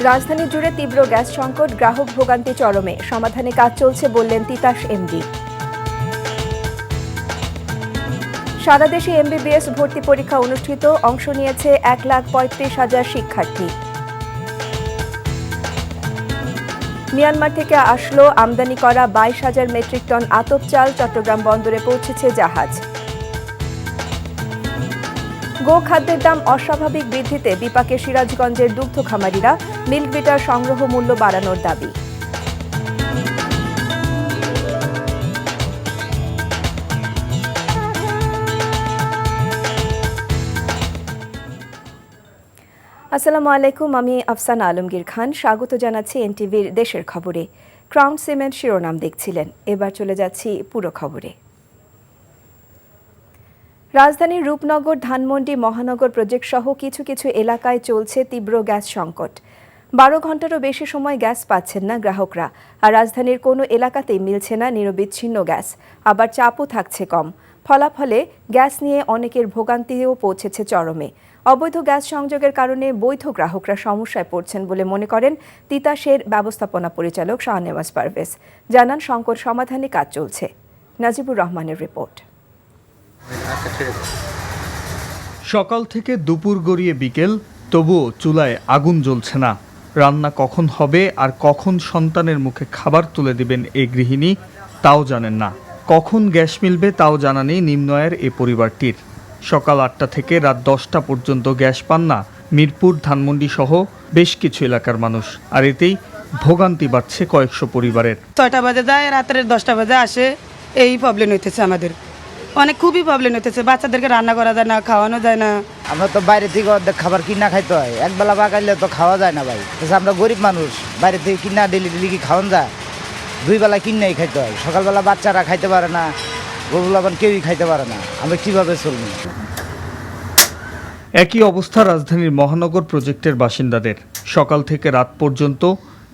রাজধানী জুড়ে তীব্র গ্যাস সংকট, গ্রাহক ভোগান্তি চরমে, সমাধানে কাজ চলছে বললেন তিতাস এমডি। সারা দেশে এমবিবিএস ভর্তি পরীক্ষা অনুষ্ঠিত, অংশ নিয়েছে 1,35,000 শিক্ষার্থী। মিয়ানমার থেকে আসলো আমদানি করা 22,000 মেট্রিক টন আতপ চাল, চট্টগ্রাম বন্দরে পৌঁছেছে জাহাজ। গোখাদ্যের দাম অস্বাভাবিক বৃদ্ধিতে বিপাকে সিরাজগঞ্জের দুগ্ধ খামারিরা, মিল্কভিটার সংগ্রহ মূল্য বাড়ানোর দাবি। আসসালামু আলাইকুম, আমি আফসানা আলমগীর খান। স্বাগত জানাচ্ছি এনটিভির দেশের খবরে। ক্রাউন সিমেন্ট শিরোনাম দেখছিলেন, এবার চলে যাচ্ছি পুরো খবরে। রাজধানীর রূপনগর, ধানমন্ডি, মহানগর প্রজেক্ট সহ কিছু কিছু এলাকায় চলছে তীব্র গ্যাস সংকট। 12 ঘন্টারও বেশি সময় গ্যাস পাচ্ছেন না গ্রাহকরা। আর রাজধানীর কোনো এলাকাতেই মিলছে না নিরবিচ্ছিন্ন গ্যাস, আবার চাপও থাকছে কম। ফলাফলে গ্যাস নিয়ে অনেকের ভোগান্তিও পৌঁছেছে চরমে। অবৈধ গ্যাস সংযোগের কারণে বৈধ গ্রাহকরা সমস্যায় পড়ছেন বলে মনে করেন তিতাসের ব্যবস্থাপনা পরিচালক শাহনেওয়াজ পারভেজ। জানান, সংকট সমাধানে কাজ চলছে। নাজিবুর রহমানের রিপোর্ট। সকাল থেকে দুপুর গড়িয়ে বিকেল, তবুও চুলায় আগুন জ্বলছে না। রান্না কখন হবে আর কখন সন্তানের মুখে খাবার তুলে দিবেন এই গৃহিণী তাও জানেন না। কখন গ্যাস মিলবে তাও জানা নেই নিম্ন আয়ের এ পরিবারটির। সকাল 8টা থেকে রাত 10টা পর্যন্ত গ্যাস পান না মিরপুর, ধানমন্ডি সহ বেশ কিছু এলাকার মানুষ। আর এতেই ভোগান্তি বাড়ছে কয়েকশো পরিবারের। 6টা বাজে যায়, রাতের 10টা বাজে আসে। এই প্রবলেম হইতেছে আমাদের, খুবই প্রবলেম হইতেছে। বাচ্চাদেরকে রান্না করা যায় না, খাওয়ানো যায় না। আমরা তো বাইরে থেকে অর্ধেক খাবার কিনা খাইতে হয়, একবেলা পাকাইলে তো খাওয়া যায় না ভাই। আমরা গরিব মানুষ, বাইরে থেকে কিনা ডেলি কি খাওয়ান যায়? 2 বেলা কিনাই খাইতে হয়। সকালবেলা বাচ্চারা খাইতে পারে না, গরুলাবান কেউই খাইতে পারে না। আমরা কিভাবে চলবো? একই অবস্থা রাজধানীর মহানগর প্রজেক্টের বাসিন্দাদের। সকাল থেকে রাত পর্যন্ত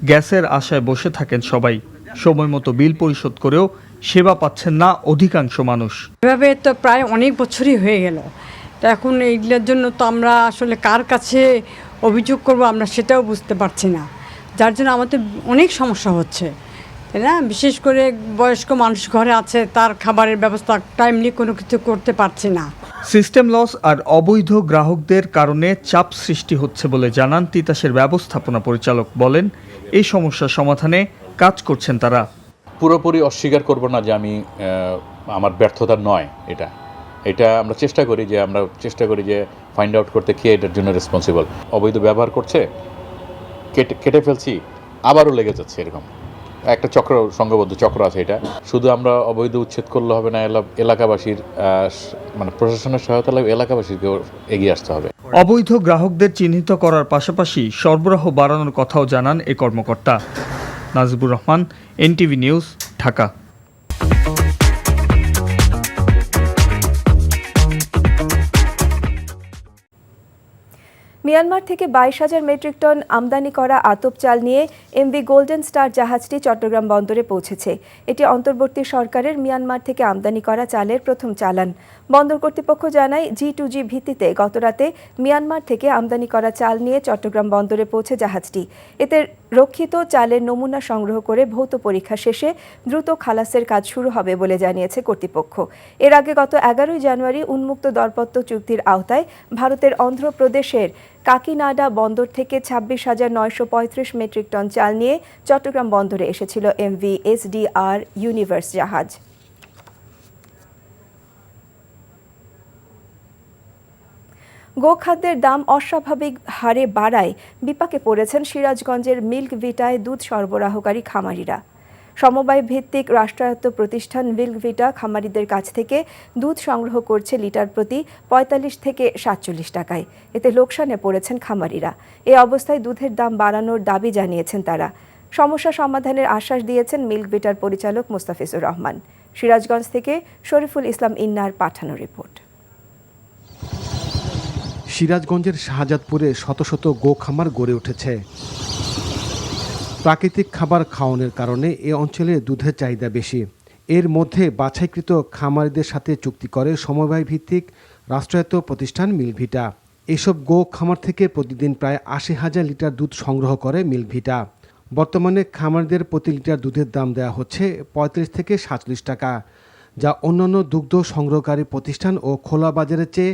গ্যাসের আশায় বসে থাকেন সবাই। সময় মতো বিল পরিশোধ করেও সেবা পাচ্ছেন না অধিকাংশ মানুষ। এভাবে তো প্রায় অনেক বছরই হয়ে গেল। তো এখন এইগুলোর জন্য তো আমরা আসলে কার কাছে অভিযোগ করব আমরা সেটাও বুঝতে পারছি না, যার জন্য আমাদের অনেক সমস্যা হচ্ছে, তাই না? বিশেষ করে বয়স্ক মানুষ ঘরে আছে, তার খাবারের ব্যবস্থা টাইমলি কোনো কিছু করতে পারছি না। সিস্টেম লস আর অবৈধ গ্রাহকদের কারণে চাপ সৃষ্টি হচ্ছে বলে জানান তিতাসের ব্যবস্থাপনা পরিচালক। বলেন, এই সমস্যা সমাধানে কাজ করছেন তারা। পুরোপুরি অস্বীকার করব না যে আমার ব্যর্থতা নয়, এটা আমরা চেষ্টা করি যে ফাইন্ড আউট করতে কে এটার জন্য রেসপন্সিবল। অবৈধ ব্যবহার করছে, কেটে ফেলছি, আবারও লেগে যাচ্ছে। এরকম একটা সংঘবদ্ধ চক্র আছে। এটা শুধু আমরা অবৈধ উচ্ছেদ করলে হবে না, এলাকাবাসীর প্রশাসনের সহায়তা লাগবে, এলাকাবাসীকে এগিয়ে আসতে হবে। অবৈধ গ্রাহকদের চিহ্নিত করার পাশাপাশি সরবরাহ বাড়ানোর কথাও জানান এই কর্মকর্তা। Najibur Rahman, NTV news, Dhaka. Myanmar থেকে 22,000 মেট্রিক টন আমদানি করা আতপ চাল নিয়ে এমভি গোল্ডেন স্টার জাহাজটি চট্টগ্রাম বন্দরে পৌঁছেছে। এটি অন্তর্বর্তী সরকারের মিয়ানমার থেকে আমদানি করা চালের প্রথম চালান। বন্দর কর্তৃপক্ষ জানায়, G2G ভিত্তিতে গতরাতে মিয়ানমার থেকে আমদানি করা চাল নিয়ে চট্টগ্রাম বন্দরে পৌঁছে জাহাজটি। এতে রক্ষিত চালের নমুনা সংগ্রহ করে ভৌত পরীক্ষা শেষে দ্রুত খালাসের কাজ শুরু হবে বলে জানিয়েছে কর্তৃপক্ষ। এর আগে গত 11 জানুয়ারি উন্মুক্ত দরপত্র চুক্তির আওতায় ভারতের অন্ধ্রপ্রদেশের কাকিনাডা বন্দর থেকে 26,935 মেট্রিক টন চাল নিয়ে চট্টগ্রাম বন্দরে এসেছিল এমভি SDR ইউনিভার্স জাহাজ। গোখাদ্যের দাম অস্বাভাবিক হারে বাড়ায় বিপাকে পড়েছেন সিরাজগঞ্জের মিল্কভিটায় দুধ সরবরাহকারী খামারিরা। সমবায় ভিত্তিক রাষ্ট্রায়ত্ত প্রতিষ্ঠান মিল্কভিটা খামারিদের কাছ থেকে দুধ সংগ্রহ করছে লিটার প্রতি 45 থেকে 47 টাকায়। এতে লোকসানে পড়েছেন খামারিরা। এই অবস্থায় দুধের দাম বাড়ানোর দাবি জানিয়েছেন তারা। সমস্যা সমাধানের আশ্বাস দিয়েছেন মিল্কভিটার পরিচালক মোস্তাফিজুর রহমান। সিরাজগঞ্জ থেকে শরীফুল ইসলাম ইন্নার পাঠানো রিপোর্ট। সিরাজগঞ্জের শাহজাদপুরে শত শত গো খামার গড়ে উঠেছে। প্রাকৃতিক খাবার খাওয়ানোর কারণে এ অঞ্চলে দুধের চাহিদা বেশি। এর মধ্যে বাছাইকৃত খামারিদের সাথে চুক্তি করে সমবায় ভিত্তিক রাষ্ট্রায়ত্ত প্রতিষ্ঠান মিল্কভিটা। এইসব গো খামার থেকে প্রতিদিন প্রায় ৮০,০০০ লিটার দুধ সংগ্রহ করে মিল্কভিটা। বর্তমানে খামারদের প্রতি লিটার দুধের দাম দেওয়া হচ্ছে ৩৫ থেকে ৪৭ টাকা, যা অন্যান্য দুগ্ধ সংগ্রহকারী প্রতিষ্ঠান ও খোলা বাজারের চেয়ে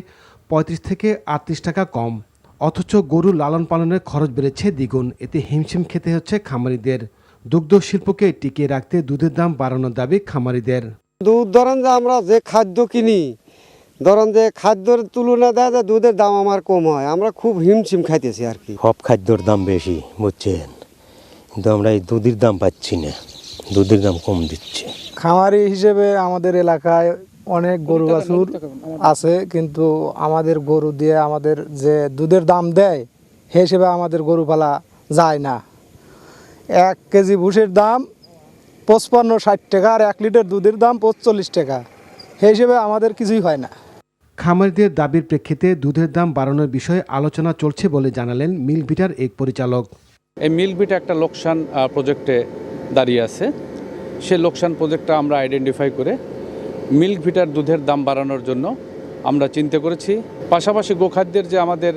৩৫ থেকে ৩৮ টাকা কম। অথচ গরু লালন পালনের খরচ বেড়েছে দ্বিগুণ। এতে হিমশিম খেতে হচ্ছে খামারিদের। দুগ্ধ শিল্পকে টিকিয়ে রাখতে দুধের দাম বাড়ানোর দাবি খামারিদের। দুধ ধরেন যে আমরা যে খাদ্য কিনি, ধরেন যে খাদ্যের তুলনা দেয় যে দুধের দাম আমার কম হয়, আমরা খুব হিমশিম খাইতেছি আর কি। সব খাদ্যর দাম বেশি বুঝছেন, কিন্তু আমরা এই দুধের দাম পাচ্ছি না, দুধের দাম কম দিচ্ছে। খামারি হিসেবে আমাদের এলাকায় অনেক গরু বাছুর আছে, কিন্তু আমাদের গরু দিয়ে আমাদের যে দুধের দাম দেয় সে হিসেবে আমাদের গরু পালা যায় না। 1 কেজি ভুষের দাম 55-60 টাকা আর 1 লিটার দুধের দাম 45 টাকা, সে হিসেবে আমাদের কিছুই হয় না। খামারিদের দাবির প্রেক্ষিতে দুধের দাম বাড়ানোর বিষয়ে আলোচনা চলছে বলে জানালেন মিল্কভিটার এক পরিচালক। এই মিল্কভিটা একটা লোকসান প্রজেক্টে দাঁড়িয়ে আছে। সেই লোকসান প্রজেক্টটা আমরা আইডেন্টিফাই করে মিল্কভিটার দুধের দাম বাড়ানোর জন্য আমরা চিন্তা করেছি। পাশাপাশি গোখাদ্যের যে আমাদের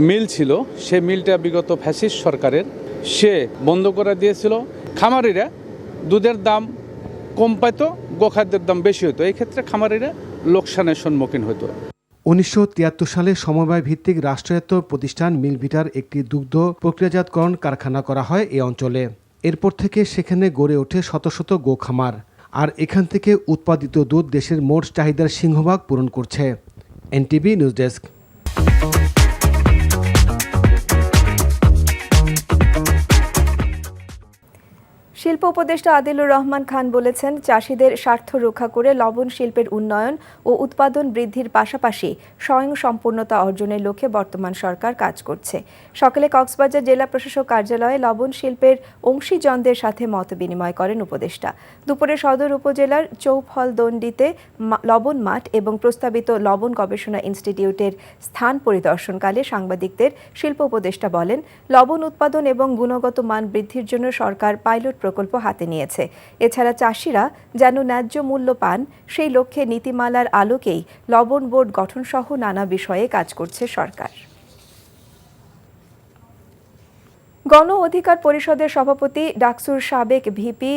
মিল ছিল, সে মিলটা বিগত ফ্যাসিস্ট সরকারের সে বন্ধ করে দিয়েছিল। খামারিরা দুধের দাম কম পাইতো, গোখাদ্যের দাম বেশি হতো। এই ক্ষেত্রে খামারিরা লোকসানের সম্মুখীন হতো। 1973 সালে সমবায় ভিত্তিক রাষ্ট্রায়ত্ত প্রতিষ্ঠান মিল্কভিটার একটি দুগ্ধ প্রক্রিয়াজাতকরণ কারখানা করা হয় এই অঞ্চলে। এরপর থেকে সেখানে গড়ে ওঠে শত শত গো খামার, আর এখান থেকে উৎপাদিত দুধ দেশের মোট চাহিদার সিংহভাগ পূরণ করছে। NTV news desk. শিল্প উপদেষ্টা আদিলুর রহমান খান বলেছেন, চাষিদের স্বার্থ রক্ষা করে লবণ শিল্পের উন্নয়ন ও উৎপাদন বৃদ্ধির পাশাপাশি স্বয়ংসম্পূর্ণতা অর্জনের লক্ষ্যে বর্তমান সরকার কাজ করছে। সকালে কক্সবাজার জেলা প্রশাসক কার্যালয়ে লবণ শিল্পের অংশীজনদের সাথে মতবিনিময় করেন উপদেষ্টা। দুপুরে সদর উপজেলার চৌফলদণ্ডিতে লবণ মাঠ এবং প্রস্তাবিত লবণ গবেষণা ইনস্টিটিউটের স্থান পরিদর্শনকালে সাংবাদিকদের শিল্প উপদেষ্টা বলেন, লবণ উৎপাদন এবং গুণগত মান বৃদ্ধির জন্য সরকার পাইলট প্রকল্প হাতে নিয়েছে। এছাড়া চাষিরা যেন ন্যায্য মূল্য পান, সেই লক্ষ্যে নীতিমালার আলোকেই লবণ বোর্ড গঠনসহ নানা বিষয়ে কাজ করছে সরকার। গণ অধিকার পরিষদের সভাপতি ডাকসুর সাবেক ভিপি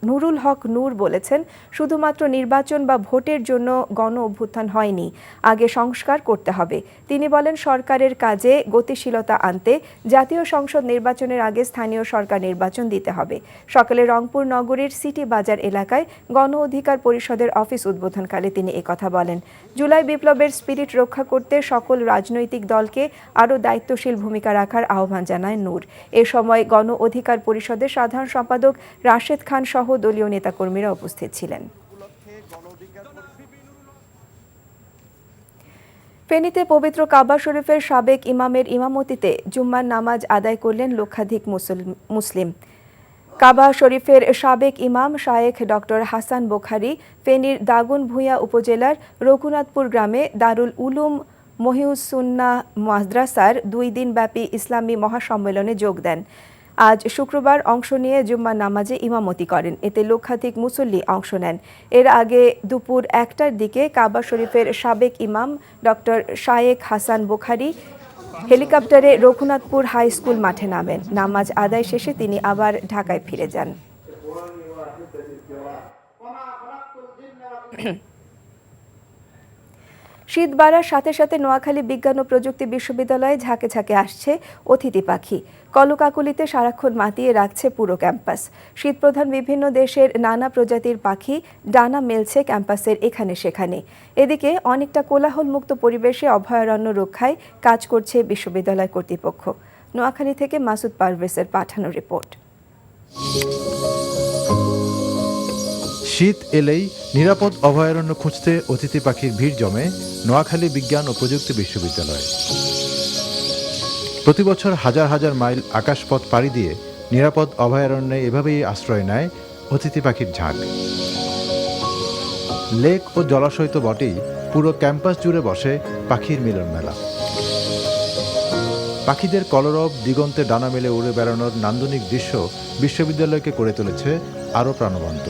নুরুল হক নূর বলেছেন, শুধুমাত্র নির্বাচন বা ভোটের জন্য গণ অভ্যুত্থান হয়নি, আগে সংস্কার করতে হবে। তিনি বলেন, সরকারের কাজে গতিশীলতা আনতে জাতীয় সংসদ নির্বাচনের আগে স্থানীয় সরকার নির্বাচন দিতে হবে। সকালে রংপুর নগরীর সিটি বাজার এলাকায় গণ অধিকার পরিষদের অফিস উদ্বোধনকালে তিনি একথা বলেন। জুলাই বিপ্লবের স্পিরিট রক্ষা করতে সকল রাজনৈতিক দলকে আরও দায়িত্বশীল ভূমিকা রাখার আহ্বান জানায় নূর। এ সময় গণ অধিকার পরিষদের সাধারণ সম্পাদক রাশেদ খান সহ দলীয় নেতাকর্মীরা উপস্থিত ছিলেন। ফেনীতে পবিত্র কাবা শরীফের সাবেক ইমামের ইমামতিতে জুম্মার নামাজ আদায় করলেন লক্ষাধিক মুসলিম। কাবা শরীফের সাবেক ইমাম শায়েখ ডক্টর হাসান বোখারি ফেনীর দাগনভূঞা উপজেলার রঘুনাথপুর গ্রামে দারুল উলুম মহিউসুন্নাহ মাদ্রাসার 2 দিনব্যাপী ইসলামী মহাসম্মেলনে যোগ দেন। আজ শুক্রবার অংশ নিয়ে জুম্মার নামাজে ইমামতি করেন। এতে লক্ষাধিক মুসল্লি অংশ নেন। এর আগে দুপুর 1টার দিকে কাবা শরীফের সাবেক ইমাম ডক্টর শায়েখ হাসান বোখারি হেলিকপ্টারে রঘুনাথপুর হাই স্কুল মাঠে নামেন। নামাজ আদায় শেষে তিনি আবার ঢাকায় ফিরে যান। শীত বাড়ার সাথে সাথে নোয়াখালী বিজ্ঞান ও প্রযুক্তি বিশ্ববিদ্যালয়ে ঝাঁকে ঝাঁকে আসছে অতিথি পাখি। কলকাকলিতে সারাক্ষণ মাতিয়ে রাখছে পুরো ক্যাম্পাস। শীতপ্রধান বিভিন্ন দেশের নানা প্রজাতির পাখি ডানা মেলছে ক্যাম্পাসের এখানে সেখানে। এদিকে অনেকটা কোলাহলমুক্ত পরিবেশে অভয়ারণ্য রক্ষায় কাজ করছে বিশ্ববিদ্যালয় কর্তৃপক্ষ। নোয়াখালী থেকে মাসুদ পারভেজের পাঠানো রিপোর্ট। শীত এলেই নিরাপদ অভয়ারণ্য খুঁজতে অতিথি পাখির ভিড় জমে নোয়াখালী বিজ্ঞান ও প্রযুক্তি বিশ্ববিদ্যালয়। প্রতি বছর হাজার হাজার মাইল আকাশপথ পাড়ি দিয়ে নিরাপদ অভয়ারণ্যে এভাবেই আশ্রয় নেয় অতিথি পাখির ঝাঁক। লেক ও জলাশয় তো বটেই, পুরো ক্যাম্পাস জুড়ে বসে পাখির মিলন মেলা। পাখিদের কলরব, দিগন্তে ডানা মেলে উড়ে বেড়ানোর নান্দনিক দৃশ্য বিশ্ববিদ্যালয়কে করে তুলেছে আরও প্রাণবন্ত।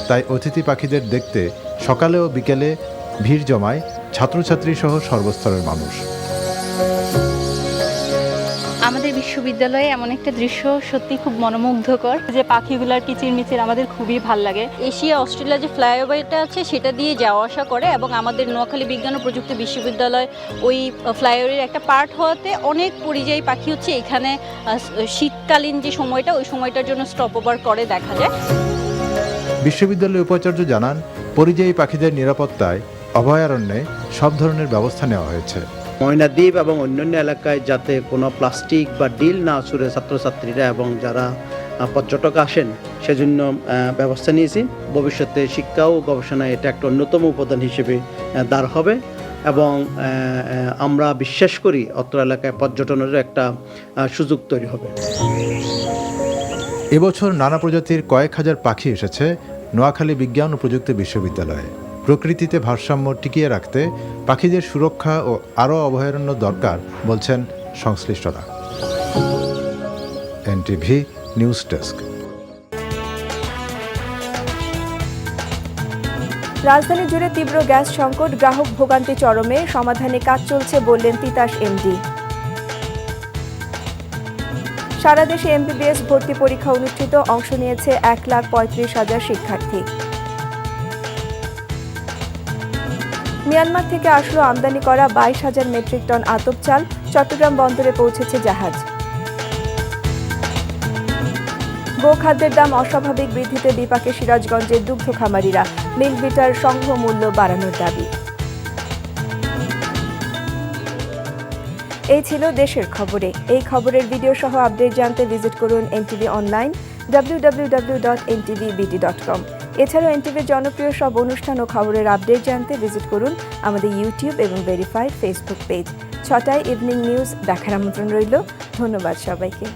তাই অতিথি পাখিদের দেখতে সকালে ও বিকেলে ভিড় জমায় ছাত্রছাত্রী সহ সর্বস্তরের মানুষ। আমাদের বিশ্ববিদ্যালয়ে এমন একটা দৃশ্য সত্যি খুব মনোমুগ্ধকর, যে পাখিগুলার কিচিরমিচির আমাদের খুবই ভাল লাগে। এশিয়া অস্ট্রেলিয়া যে ফ্লাইওভারটা আছে সেটা দিয়ে যাওয়া আসা করে এবং আমাদের নোয়াখালী বিজ্ঞান ও প্রযুক্তি বিশ্ববিদ্যালয় ওই ফ্লাইওভারের একটা পার্ট হওয়াতে অনেক পরিযায়ী পাখি হচ্ছে এখানে শীতকালীন যে সময়টা ওই সময়টার জন্য স্টপ ওভার করে দেখা যায়। বিশ্ববিদ্যালয়ের উপাচার্য জানান, পরিযায়ী পাখিদের নিরাপত্তায় অভয়ারণ্যে সব ধরনের ব্যবস্থা নেওয়া হয়েছে। ময়নাদ্বীপ এবং অন্যান্য এলাকায় যাতে কোনো প্লাস্টিক বা ডিল না ছুঁড়ে ছাত্রছাত্রীরা এবং যারা পর্যটক আসেন সেজন্য ব্যবস্থা নিয়েছি। ভবিষ্যতে শিক্ষা ও গবেষণায় এটা একটা অন্যতম উপাদান হিসেবে দাঁড় হবে এবং আমরা বিশ্বাস করি অত্র এলাকায় পর্যটনেরও একটা সুযোগ তৈরি হবে। এবছর নানা প্রজাতির কয়েক হাজার পাখি এসেছে নোয়াখালী বিজ্ঞান ও প্রযুক্তি বিশ্ববিদ্যালয়ে। প্রকৃতিতে ভারসাম্য টিকিয়ে রাখতে পাখিদের সুরক্ষা ও আরও অভয়ারণ্য দরকার বলছেন সংশ্লিষ্টরা। NTV news desk. রাজধানী জুড়ে তীব্র গ্যাস সংকট, গ্রাহক ভোগান্তি চরমে, সমাধানে কাজ চলছে বললেন তিতাস এমডি। সারা দেশে এমবিবিএস ভর্তি পরীক্ষা অনুষ্ঠিত, অংশ নিয়েছে 1,35,000 শিক্ষার্থী। মিয়ানমার থেকে আসলো আমদানি করা 22,000 মেট্রিক টন আতপ চাল, চট্টগ্রাম বন্দরে পৌঁছেছে জাহাজ। গোখাদ্যের দাম অস্বাভাবিক বৃদ্ধিতে বিপাকে সিরাজগঞ্জের দুগ্ধ খামারিরা, মিল্ক বিটার সংগ্রহ মূল্য বাড়ানোর দাবি। এই ছিল দেশের খবরে। এই খবরের ভিডিও সহ আপডেট জানতে ভিজিট করুন এনটিভি অনলাইন www.ntvbt.com। এছাড়াও এনটিভির জনপ্রিয় সব অনুষ্ঠান ও খবরের আপডেট জানতে ভিজিট করুন আমাদের ইউটিউব এবং ভেরিফাইড ফেসবুক পেজ। 6টায় ইভিনিং নিউজ দেখার আমন্ত্রণ রইল। ধন্যবাদ সবাইকে।